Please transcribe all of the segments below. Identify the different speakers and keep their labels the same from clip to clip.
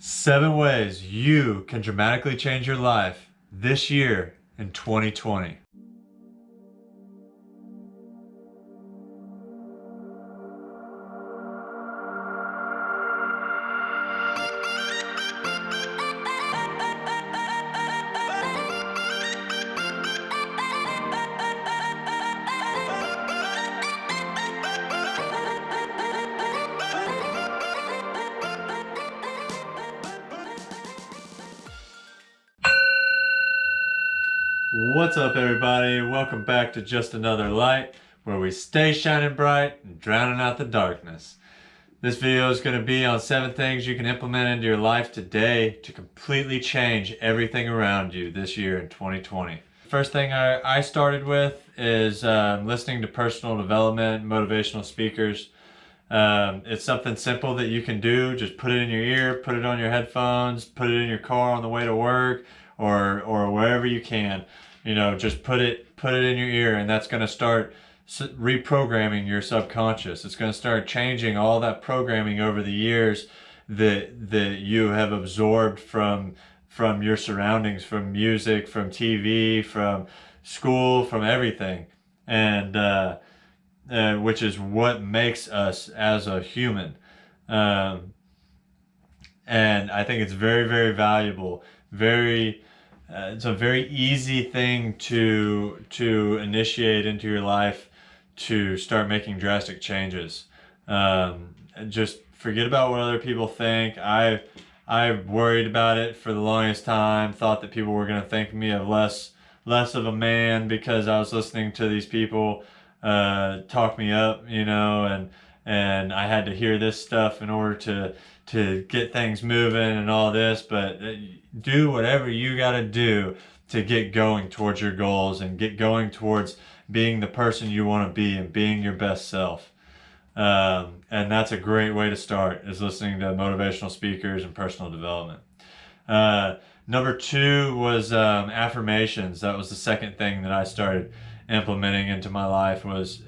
Speaker 1: 7 ways you can dramatically change your life this year in 2020. What's up, everybody? Welcome back to Just Another Light, where we stay shining bright and drowning out the darkness. This video is going to be on 7 things you can implement into your life today to completely change everything around you this year in 2020. First thing I started with is listening to personal development, motivational speakers. It's something simple that you can do. Just put it in your ear, put it on your headphones, put it in your car on the way to work, or wherever you can. You know, just put it in your ear, and that's going to start reprogramming your subconscious. It's going to start changing all that programming over the years that you have absorbed from your surroundings, from music, from TV, from school, from everything, and which is what makes us as a human. And I think it's very, very valuable. It's a very easy thing to initiate into your life to start making drastic changes. Just forget about what other people think. I worried about it for the longest time. Thought that people were going to think me of less of a man because I was listening to these people talk me up, you know, and I had to hear this stuff in order to get things moving and all this. But do whatever you got to do to get going towards your goals and get going towards being the person you want to be and being your best self. And that's a great way to start, is listening to motivational speakers and personal development. Number 2 was affirmations. That was the second thing that I started implementing into my life, was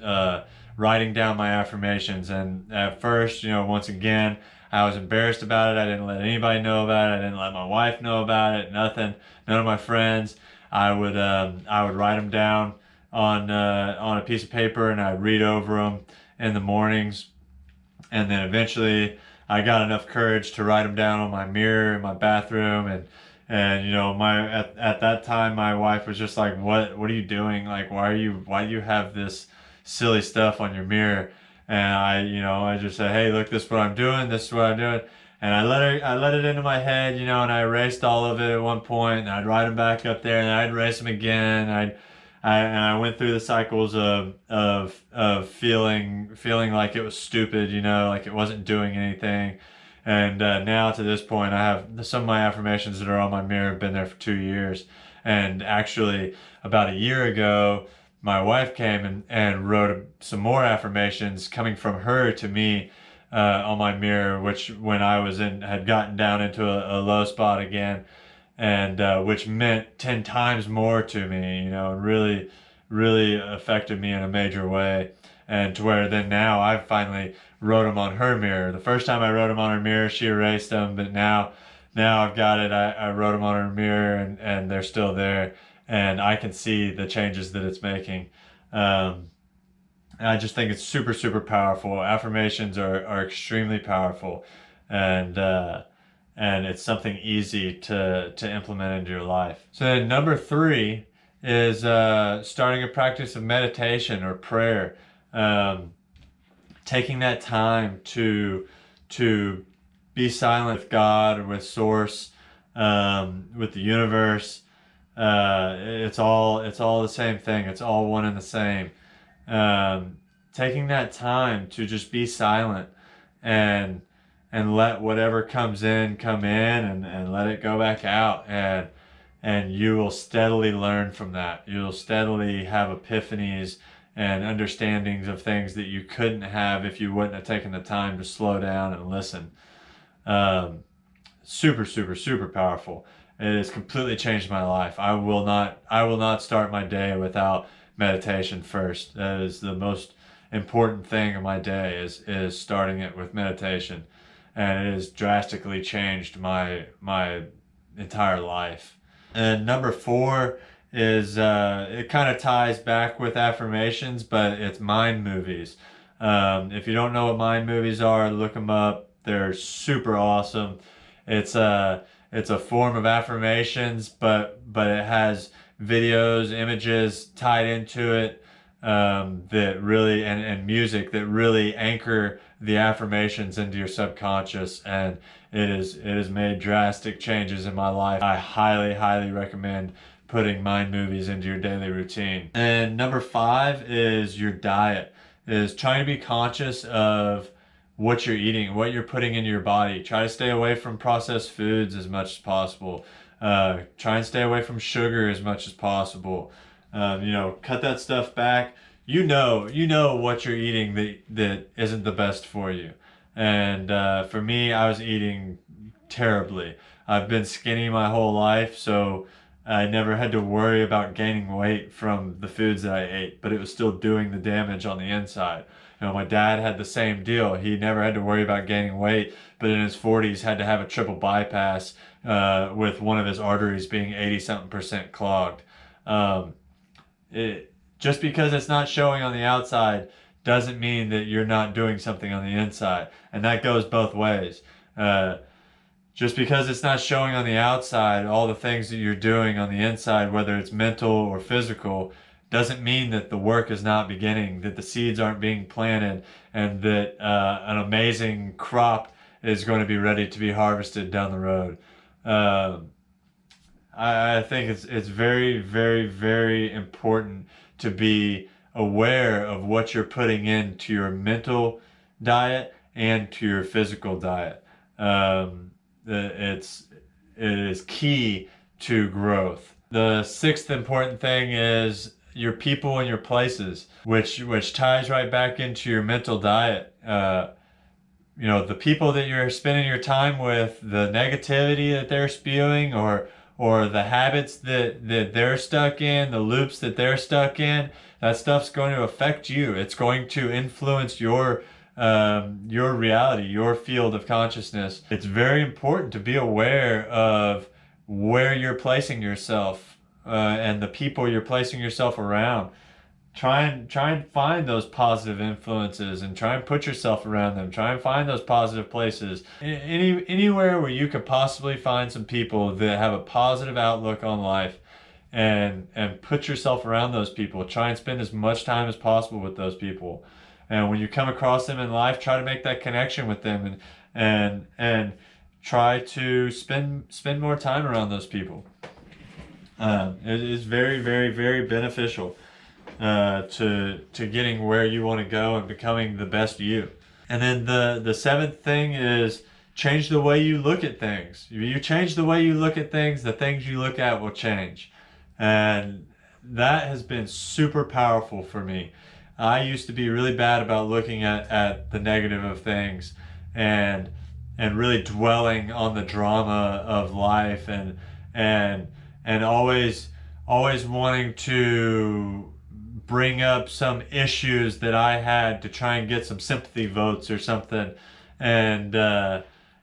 Speaker 1: writing down my affirmations. And at first, you know, once again, I was embarrassed about it. I didn't let anybody know about it. I didn't let my wife know about it. Nothing. None of my friends. I would write them down on a piece of paper, and I'd read over them in the mornings. And then eventually, I got enough courage to write them down on my mirror in my bathroom. And you know, at that time, my wife was just like, "What are you doing? Like, why do you have this silly stuff on your mirror?" And I just said, "Hey, look, this is what I'm doing. This is what I'm doing." And I let it into my head, you know, and I erased all of it at one point, and I'd write them back up there, and I'd erase them again. I went through the cycles of feeling like it was stupid, you know, like it wasn't doing anything. And now to this point, I have some of my affirmations that are on my mirror have been there for 2 years. And actually, about a year ago, my wife came and wrote some more affirmations coming from her to me on my mirror, which when I had gotten down into a low spot again, and which meant 10 times more to me, you know, and really, really affected me in a major way. And to where then now I finally wrote them on her mirror. The first time I wrote them on her mirror, she erased them, but now I've got it. I wrote them on her mirror, and they're still there. And I can see the changes that it's making. And I just think it's super, super powerful. Affirmations are extremely powerful. And it's something easy to implement into your life. So then number 3 is starting a practice of meditation or prayer. Taking that time to be silent with God or with Source, with the universe. It's all the same thing. It's all one and the same. Taking that time to just be silent and let whatever comes in come in, and let it go back out, and you will steadily learn from that. You'll steadily have epiphanies and understandings of things that you couldn't have if you wouldn't have taken the time to slow down and listen. Super, super, super powerful. It has completely changed my life. I will not start my day without meditation first. That is the most important thing of my day, is starting it with meditation. and it has drastically changed my entire life. And number 4 is it kind of ties back with affirmations, but it's mind movies. If you don't know what mind movies are, look them up. They're super awesome. It's a form of affirmations, but it has videos, images tied into it, that really, and music that really anchor the affirmations into your subconscious, and it has made drastic changes in my life. I highly recommend putting mind movies into your daily routine. And number 5 is your diet. Is trying to be conscious of what you're eating, what you're putting into your body. Try to stay away from processed foods as much as possible. Try and stay away from sugar as much as possible. Cut that stuff back. You know what you're eating that isn't the best for you. And for me, I was eating terribly. I've been skinny my whole life, so I never had to worry about gaining weight from the foods that I ate, but it was still doing the damage on the inside. My dad had the same deal. He never had to worry about gaining weight, but in his 40s had to have a triple bypass with one of his arteries being 80-something% clogged. Just because it's not showing on the outside doesn't mean that you're not doing something on the inside. And that goes both ways. Just because it's not showing on the outside, all the things that you're doing on the inside, whether it's mental or physical, doesn't mean that the work is not beginning, that the seeds aren't being planted, and that an amazing crop is going to be ready to be harvested down the road. I think it's very important to be aware of what you're putting into your mental diet and to your physical diet. It is key to growth. The 6th important thing is your people and your places, which ties right back into your mental diet. The people that you're spending your time with, the negativity that they're spewing, or the habits that they're stuck in, the loops that they're stuck in, that stuff's going to affect you. It's going to influence your reality, your field of consciousness. It's very important to be aware of where you're placing yourself and the people you're placing yourself around. Try and find those positive influences and try and put yourself around them. Try and find those positive places. Anywhere where you could possibly find some people that have a positive outlook on life, and put yourself around those people. Try and spend as much time as possible with those people. And when you come across them in life, try to make that connection with them, and try to spend more time around those people. It is very beneficial to getting where you want to go and becoming the best you. And then the 7th thing is change the way you look at things. You change the way you look at things, the things you look at will change. And that has been super powerful for me. I used to be really bad about looking at the negative of things and really dwelling on the drama of life, and always wanting to bring up some issues that I had to try and get some sympathy votes or something. And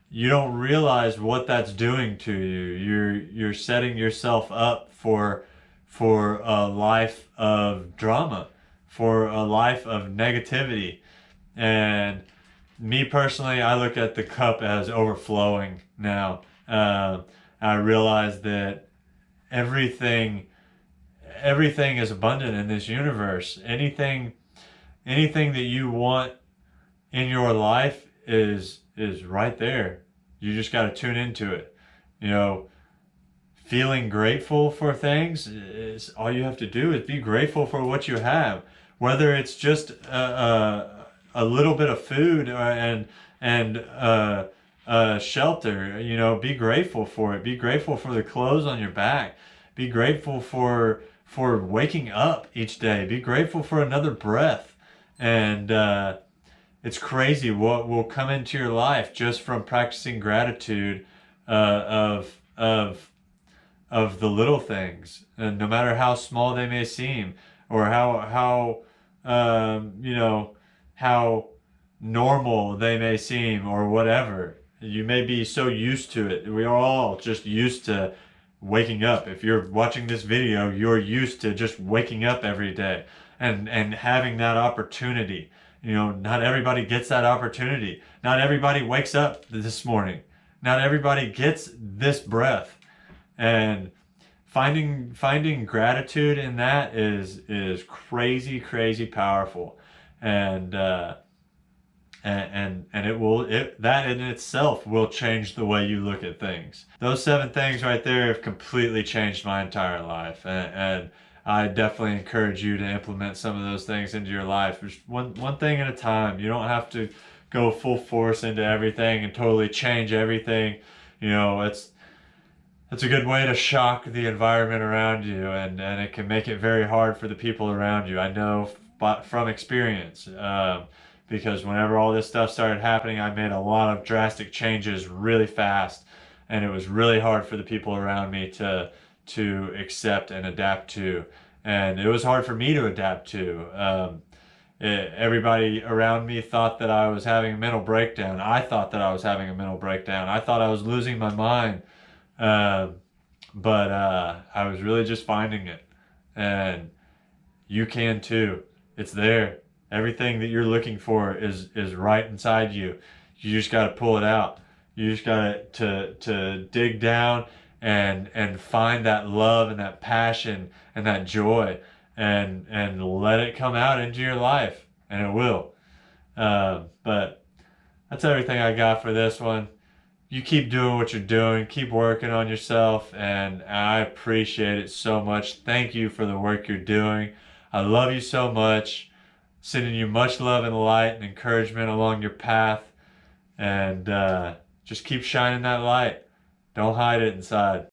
Speaker 1: you don't realize what that's doing to you. You're setting yourself up for a life of drama, for a life of negativity. And me personally, I look at the cup as overflowing now. I realize that everything is abundant in this universe. Anything that you want in your life is right there. You just got to tune into it. Feeling grateful for things is all you have to do, is be grateful for what you have, whether it's just a little bit of food and shelter. Be grateful for it. Be grateful for the clothes on your back. Be grateful for waking up each day. Be grateful for another breath. And it's crazy what will come into your life just from practicing gratitude of the little things, and no matter how small they may seem, or how normal they may seem, or whatever. You may be so used to it. We are all just used to waking up. If you're watching this video, you're used to just waking up every day and having that opportunity. You know, not everybody gets that opportunity. Not everybody wakes up this morning. Not everybody gets this breath. And finding gratitude in that is crazy powerful. And that in itself will change the way you look at things. Those 7 things right there have completely changed my entire life, and I definitely encourage you to implement some of those things into your life. Just one thing at a time. You don't have to go full force into everything and totally change everything. You know, it's a good way to shock the environment around you, and it can make it very hard for the people around you. I know from experience. Because whenever all this stuff started happening, I made a lot of drastic changes really fast, and it was really hard for the people around me to accept and adapt to, and it was hard for me to adapt to. Everybody around me thought that I was having a mental breakdown. I thought that I was having a mental breakdown. I thought I was losing my mind, but I was really just finding it, and you can too. It's there. Everything that you're looking for is right inside you. You just got to pull it out. You just got to dig down and find that love and that passion and that joy and let it come out into your life, and it will. But that's everything I got for this one. You keep doing what you're doing. Keep working on yourself, and I appreciate it so much. Thank you for the work you're doing. I love you so much. Sending you much love and light and encouragement along your path, and just keep shining that light. Don't hide it inside.